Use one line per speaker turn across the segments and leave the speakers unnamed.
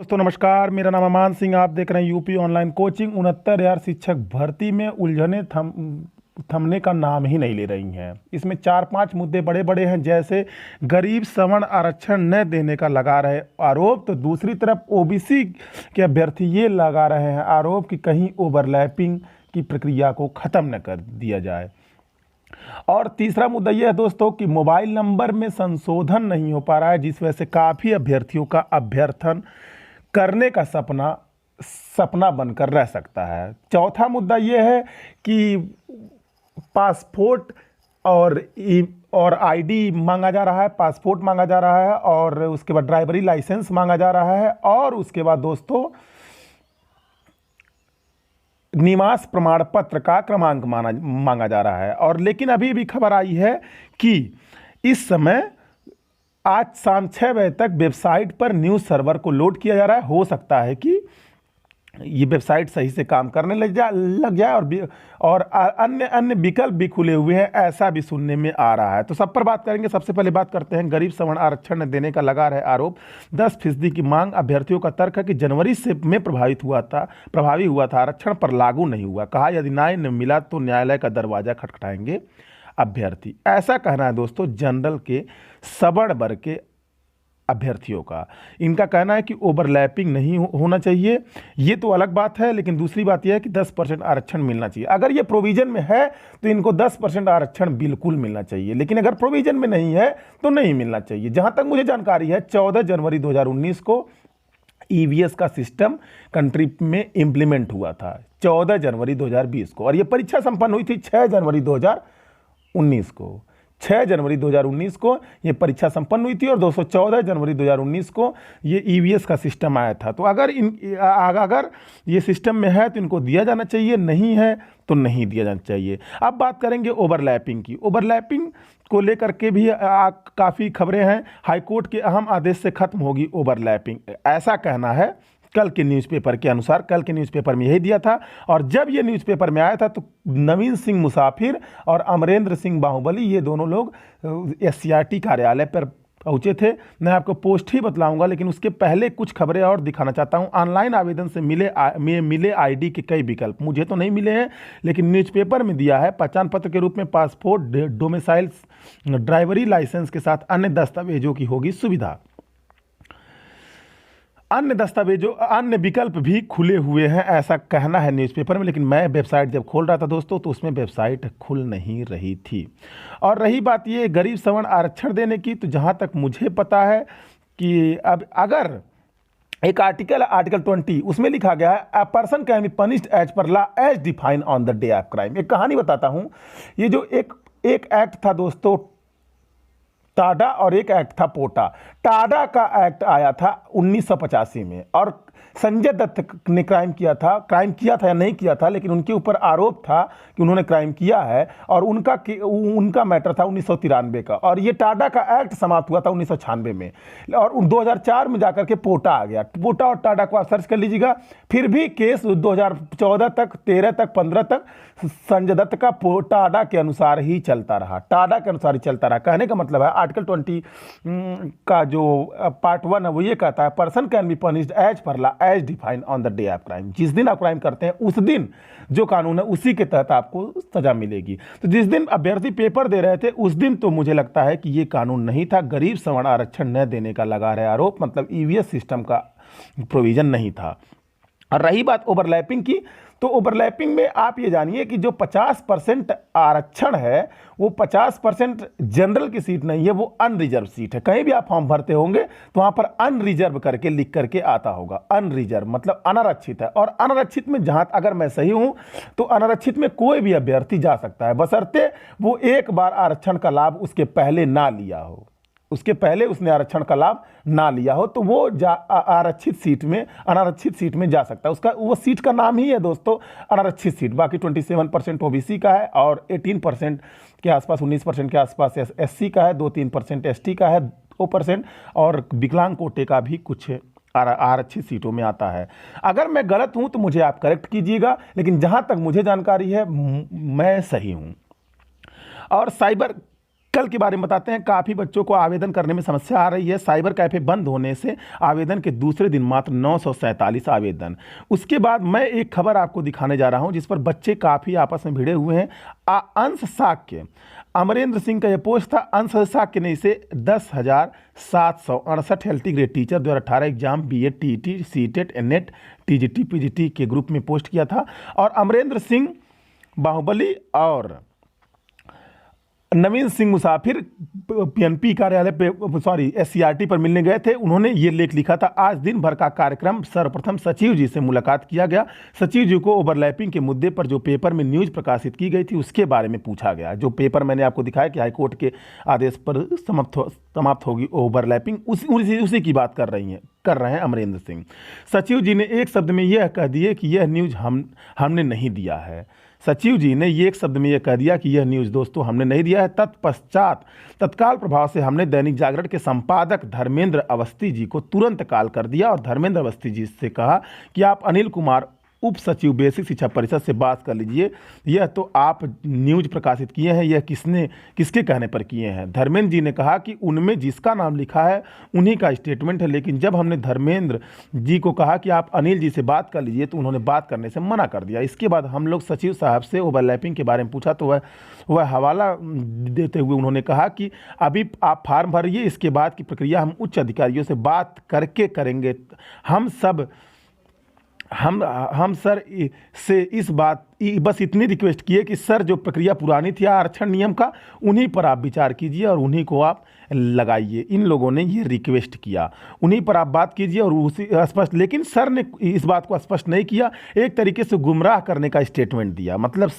दोस्तों नमस्कार, मेरा नाम अमान सिंह। आप देख रहे हैं यूपी ऑनलाइन कोचिंग। 69,000 शिक्षक भर्ती में उलझने थमने का नाम ही नहीं ले रही हैं। इसमें 4-5 मुद्दे बड़े बड़े हैं, जैसे गरीब सवर्ण आरक्षण न देने का लगा रहे आरोप, तो दूसरी तरफ ओबीसी के अभ्यर्थी ये लगा रहे हैं आरोप कि कहीं ओवरलैपिंग की प्रक्रिया को ख़त्म न कर दिया जाए। और तीसरा मुद्दा यह है दोस्तों कि मोबाइल नंबर में संशोधन नहीं हो पा रहा है, जिस वजह से काफ़ी अभ्यर्थियों का अभ्यर्थन करने का सपना बनकर रह सकता है। चौथा मुद्दा यह है कि पासपोर्ट और आईडी मांगा जा रहा है, पासपोर्ट मांगा जा रहा है, और उसके बाद ड्राइवरी लाइसेंस मांगा जा रहा है, और उसके बाद दोस्तों निवास प्रमाण पत्र का क्रमांक मांगा जा रहा है। और लेकिन अभी भी खबर आई है कि इस समय आज शाम 6 बजे तक वेबसाइट पर न्यूज़ सर्वर को लोड किया जा रहा है। हो सकता है कि ये वेबसाइट सही से काम करने लग जाए और अन्य विकल्प भी खुले हुए हैं, ऐसा भी सुनने में आ रहा है। तो सब पर बात करेंगे। सबसे पहले बात करते हैं गरीब सवर्ण आरक्षण देने का लगा रहे आरोप। 10% की मांग। अभ्यर्थियों का तर्क है कि जनवरी से में प्रभावी हुआ था, आरक्षण पर लागू नहीं हुआ। कहा यदि न्याय न मिला तो न्यायालय का दरवाजा खटखटाएंगे अभ्यर्थी। ऐसा कहना है दोस्तों जनरल के सवर्ण वर्ग के अभ्यर्थियों का। इनका कहना है कि ओवरलैपिंग नहीं होना चाहिए। ये तो अलग बात है, लेकिन दूसरी बात यह है कि 10% आरक्षण मिलना चाहिए। अगर ये प्रोविजन में है तो इनको 10% आरक्षण बिल्कुल मिलना चाहिए, लेकिन अगर प्रोविजन में नहीं है तो नहीं मिलना चाहिए। जहां तक मुझे जानकारी है 14 जनवरी 2019 को ईवीएस का सिस्टम कंट्री में इंप्लीमेंट हुआ था, 14 जनवरी 2020 को, और ये परीक्षा संपन्न हुई थी 6 जनवरी 2019 को। 6 जनवरी 2019 को ये परीक्षा संपन्न हुई थी और 214 जनवरी 2019 को ये ईवीएस का सिस्टम आया था। तो अगर ये सिस्टम में है तो इनको दिया जाना चाहिए, नहीं है तो नहीं दिया जाना चाहिए। अब बात करेंगे ओवरलैपिंग की। ओवरलैपिंग को लेकर के भी काफ़ी खबरें हैं। हाईकोर्ट के अहम आदेश से खत्म होगी ओवरलैपिंग, ऐसा कहना है कल के न्यूज़पेपर के अनुसार। कल के न्यूज़पेपर में यही दिया था, और जब ये न्यूज़पेपर में आया था तो नवीन सिंह मुसाफिर और अमरेंद्र सिंह बाहुबली ये दोनों लोग एससीईआरटी कार्यालय पर पहुंचे थे। मैं आपको पोस्ट ही बतलाऊंगा, लेकिन उसके पहले कुछ खबरें और दिखाना चाहता हूं। ऑनलाइन आवेदन से मिले आईडी के कई विकल्प मुझे तो नहीं मिले हैं, लेकिन न्यूज़पेपर में दिया है। पहचान पत्र के रूप में पासपोर्ट, डोमिसाइल, ड्राइवरी लाइसेंस के साथ अन्य दस्तावेजों की होगी सुविधा। अन्य विकल्प भी खुले हुए हैं, ऐसा कहना है न्यूज़पेपर में। लेकिन मैं वेबसाइट जब खोल रहा था दोस्तों तो उसमें वेबसाइट खुल नहीं रही थी। और रही बात ये गरीब सवर्ण आरक्षण देने की, तो जहां तक मुझे पता है कि अब अगर एक आर्टिकल 20 उसमें लिखा गया है a person can be punished as per law as defined on the day of crime. एक कहानी बताता हूं। ये जो एक एक्ट था दोस्तों टाडा, और एक एक्ट था पोटा। टाडा का एक्ट आया था 1985 में, और संजय दत्त ने क्राइम किया था या नहीं किया था, लेकिन उनके ऊपर आरोप था कि उन्होंने क्राइम किया है, और उनका मैटर था 1993 का, और ये टाडा का एक्ट समाप्त हुआ था 1996 में, और 2004 में जाकर के पोटा आ गया। पोटा और टाडा को आप सर्च कर लीजिएगा। फिर भी केस 2014 तक, 13 तक, 15 तक संजय दत्त का टाडा के अनुसार ही चलता रहा। कहने का मतलब है आर्टिकल 20 का जो पार्ट 1 है वो ये कहता है person can be punished as per law as defined on the day of crime. जिस दिन आप क्राइम करते हैं उस दिन जो कानून है उसी के तहत आपको सजा मिलेगी। तो जिस दिन अभ्यर्थी पेपर दे रहे थे उस दिन तो मुझे लगता है कि ये कानून नहीं था। गरीब सवर्ण आरक्षण न देने का लगा रहे आरोप, मतलब ईवीएस सिस्टम का प्रोविजन नहीं था। और रही बात ओवरलैपिंग की, तो ओवरलैपिंग में आप ये जानिए कि जो 50% आरक्षण है वो 50% जनरल की सीट नहीं है, वो अनरिजर्व सीट है। कहीं भी आप फॉर्म भरते होंगे तो वहां पर अनरिजर्व करके लिख करके आता होगा। अनरिजर्व मतलब अनारक्षित है, और अनारक्षित में जहां अगर मैं सही हूं तो अनारक्षित में कोई भी अभ्यर्थी जा सकता है, बशर्ते वो एक बार आरक्षण का लाभ उसके पहले ना लिया हो, उसने आरक्षण का लाभ ना लिया हो, तो वो अनारक्षित सीट में जा सकता है। उसका वो सीट का नाम ही है दोस्तों अनारक्षित सीट। बाकी 27% ओबीसी का है, और 18% के आसपास, 19% के आसपास एससी का है, 2-3% एसटी का है, 2%, और विकलांग कोटे का भी कुछ आरक्षित सीटों में आता है। अगर मैं गलत हूं तो मुझे आप करेक्ट कीजिएगा, लेकिन जहां तक मुझे जानकारी है मैं सही हूं। और साइबर कल के बारे में बताते हैं। काफ़ी बच्चों को आवेदन करने में समस्या आ रही है। साइबर कैफ़े बंद होने से आवेदन के दूसरे दिन मात्र 947 आवेदन। उसके बाद मैं एक खबर आपको दिखाने जा रहा हूं जिस पर बच्चे काफ़ी आपस में भिड़े हुए हैं। अंश साक्य, अमरेंद्र सिंह का यह पोस्ट था। अंश साक्य ने इसे 10,768 health grade teacher 2018 exam BEd, TET, CTET, NET, TGT, PGT के ग्रुप में पोस्ट किया था। और अमरेंद्र सिंह बाहुबली और नवीन सिंह मुसाफिर पीएनपी कार्यालय पे एससीईआरटी पर मिलने गए थे। उन्होंने ये लेख लिखा था। आज दिन भर का कार्यक्रम, सर्वप्रथम सचिव जी से मुलाकात किया गया। सचिव जी को ओवरलैपिंग के मुद्दे पर जो पेपर में न्यूज प्रकाशित की गई थी उसके बारे में पूछा गया। जो पेपर मैंने आपको दिखाया कि हाईकोर्ट के आदेश पर समाप्त होगी ओवरलैपिंग, उसी की बात कर रहे हैं अमरेंद्र सिंह। सचिव जी ने एक शब्द में यह कह दिए कि यह न्यूज हमने नहीं दिया है। सचिव जी ने ये एक शब्द में यह कह दिया कि यह न्यूज़ दोस्तों हमने नहीं दिया है। तत्पश्चात तत्काल प्रभाव से हमने दैनिक जागरण के संपादक धर्मेंद्र अवस्थी जी को तुरंत कॉल कर दिया और धर्मेंद्र अवस्थी जी से कहा कि आप अनिल कुमार उप सचिव बेसिक शिक्षा परिषद से बात कर लीजिए। यह तो आप न्यूज प्रकाशित किए हैं, यह किसके कहने पर किए हैं? धर्मेंद्र जी ने कहा कि उनमें जिसका नाम लिखा है उन्हीं का स्टेटमेंट है। लेकिन जब हमने धर्मेंद्र जी को कहा कि आप अनिल जी से बात कर लीजिए तो उन्होंने बात करने से मना कर दिया। इसके बाद हम लोग सचिव साहब से ओवरलैपिंग के बारे में पूछा तो वह हवाला देते हुए उन्होंने कहा कि अभी आप फार्म भरिए, इसके बाद की प्रक्रिया हम उच्च अधिकारियों से बात करके करेंगे। हम सर से इस बात बस इतनी रिक्वेस्ट किए कि सर जो प्रक्रिया पुरानी थी आरक्षण नियम का, उन्हीं पर आप विचार कीजिए और उन्हीं को आप लगाइए। इन लोगों ने ये रिक्वेस्ट किया, उन्हीं पर आप बात कीजिए और उसी स्पष्ट। लेकिन सर ने इस बात को स्पष्ट नहीं किया, एक तरीके से गुमराह करने का स्टेटमेंट दिया। मतलब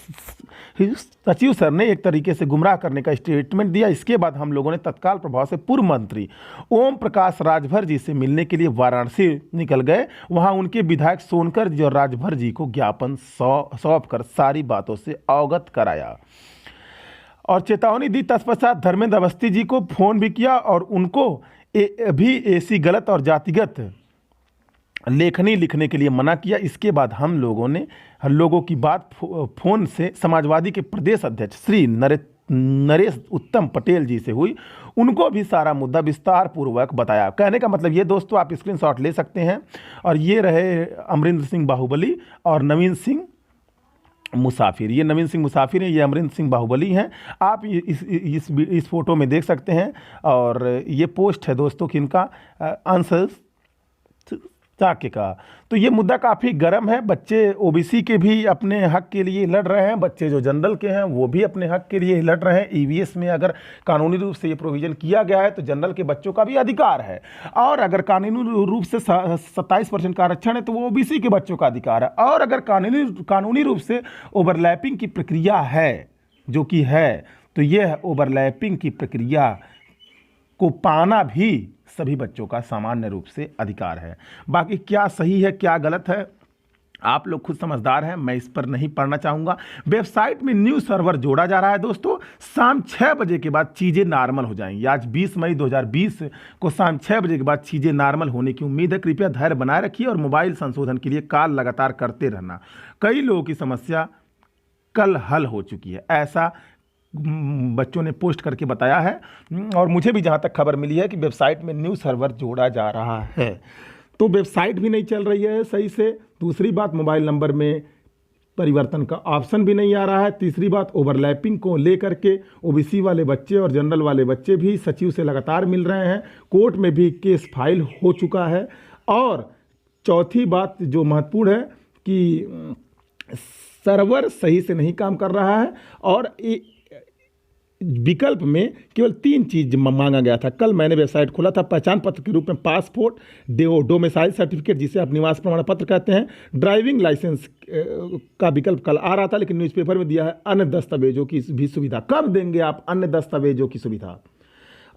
सचिव सर ने एक तरीके से गुमराह करने का स्टेटमेंट दिया। इसके बाद हम लोगों ने तत्काल प्रभाव से पूर्व मंत्री ओम प्रकाश राजभर जी से मिलने के लिए वाराणसी निकल गए। वहाँ उनके विधायक सोनकर जी और राजभर जी को ज्ञापन सौंप कर सारी बातों से अवगत कराया और चेतावनी दी। तत्पश्चात धर्मेंद्र अवस्थी जी को फोन भी किया और उनको भी ऐसी गलत और जातिगत लेखनी लिखने के लिए मना किया। इसके बाद हम लोगों की बात फोन से समाजवादी के प्रदेश अध्यक्ष श्री नरेश उत्तम पटेल जी से हुई। उनको भी सारा मुद्दा विस्तार पूर्वक बताया। कहने का मतलब ये दोस्तों, आप स्क्रीनशॉट ले सकते हैं। और ये रहे अमरेंद्र सिंह बाहुबली और नवीन सिंह मुसाफिर। ये नवीन सिंह मुसाफिर हैं, ये अमरेंद्र सिंह बाहुबली हैं। आप इस फोटो में देख सकते हैं। और ये पोस्ट है दोस्तों किनका, अंश साक्य का। तो ये मुद्दा काफ़ी गर्म है। बच्चे ओबीसी के भी अपने हक के लिए लड़ रहे हैं, बच्चे जो जनरल के हैं वो भी अपने हक के लिए लड़ रहे हैं। ईवीएस में अगर कानूनी रूप से ये प्रोविज़न किया गया है तो जनरल के बच्चों का भी अधिकार है, और अगर कानूनी रूप से 27% का आरक्षण है तो वो ओबीसी के बच्चों का अधिकार है। और अगर कानूनी रूप से ओवरलैपिंग की प्रक्रिया है जो कि है, तो यह ओवरलैपिंग की प्रक्रिया को पाना भी सभी बच्चों का सामान्य रूप से अधिकार है। बाकी क्या सही है क्या गलत है आप लोग खुद समझदार हैं, मैं इस पर नहीं पढ़ना चाहूँगा। वेबसाइट में न्यू सर्वर जोड़ा जा रहा है दोस्तों। शाम 6 बजे के बाद चीज़ें नॉर्मल हो जाएंगी। आज 20 मई 2020 को शाम 6 बजे के बाद चीज़ें नॉर्मल होने की उम्मीद है। कृपया धैर्य बनाए रखिए और मोबाइल संशोधन के लिए कॉल लगातार करते रहना। कई लोगों की समस्या कल हल हो चुकी है, ऐसा बच्चों ने पोस्ट करके बताया है। और मुझे भी जहाँ तक खबर मिली है कि वेबसाइट में न्यू सर्वर जोड़ा जा रहा है, तो वेबसाइट भी नहीं चल रही है सही से। दूसरी बात, मोबाइल नंबर में परिवर्तन का ऑप्शन भी नहीं आ रहा है। तीसरी बात, ओवरलैपिंग को लेकर के ओबीसी वाले बच्चे और जनरल वाले बच्चे भी सचिव से लगातार मिल रहे हैं। कोर्ट में भी केस फाइल हो चुका है। और चौथी बात जो महत्वपूर्ण है कि सर्वर सही से नहीं काम कर रहा है और विकल्प में केवल 3 चीज मांगा गया था। कल मैंने वेबसाइट खोला था, पहचान पत्र के रूप में पासपोर्ट, डोमिसाइल सर्टिफिकेट जिसे आप निवास प्रमाण पत्र कहते हैं, ड्राइविंग लाइसेंस का विकल्प कल आ रहा था, लेकिन न्यूज़पेपर में दिया है अन्य दस्तावेजों की भी सुविधा। कब देंगे आप अन्य दस्तावेजों की सुविधा?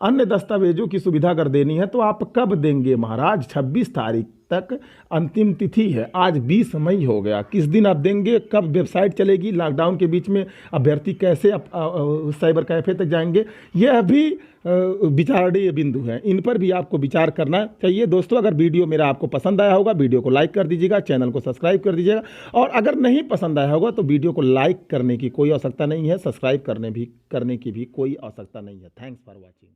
अन्य दस्तावेजों की सुविधा अगर देनी है तो आप कब देंगे महाराज? 26 तारीख तक अंतिम तिथि है। आज 20 मई हो गया, किस दिन आप देंगे, कब वेबसाइट चलेगी, लॉकडाउन के बीच में अभ्यर्थी कैसे साइबर कैफ़े तक जाएंगे, यह भी विचारणीय बिंदु है। इन पर भी आपको विचार करना चाहिए। दोस्तों, अगर वीडियो मेरा आपको पसंद आया होगा, वीडियो को लाइक कर दीजिएगा, चैनल को सब्सक्राइब कर दीजिएगा, और अगर नहीं पसंद आया होगा तो वीडियो को लाइक करने की कोई आवश्यकता नहीं है, सब्सक्राइब करने की भी कोई आवश्यकता नहीं है। Thanks for watching.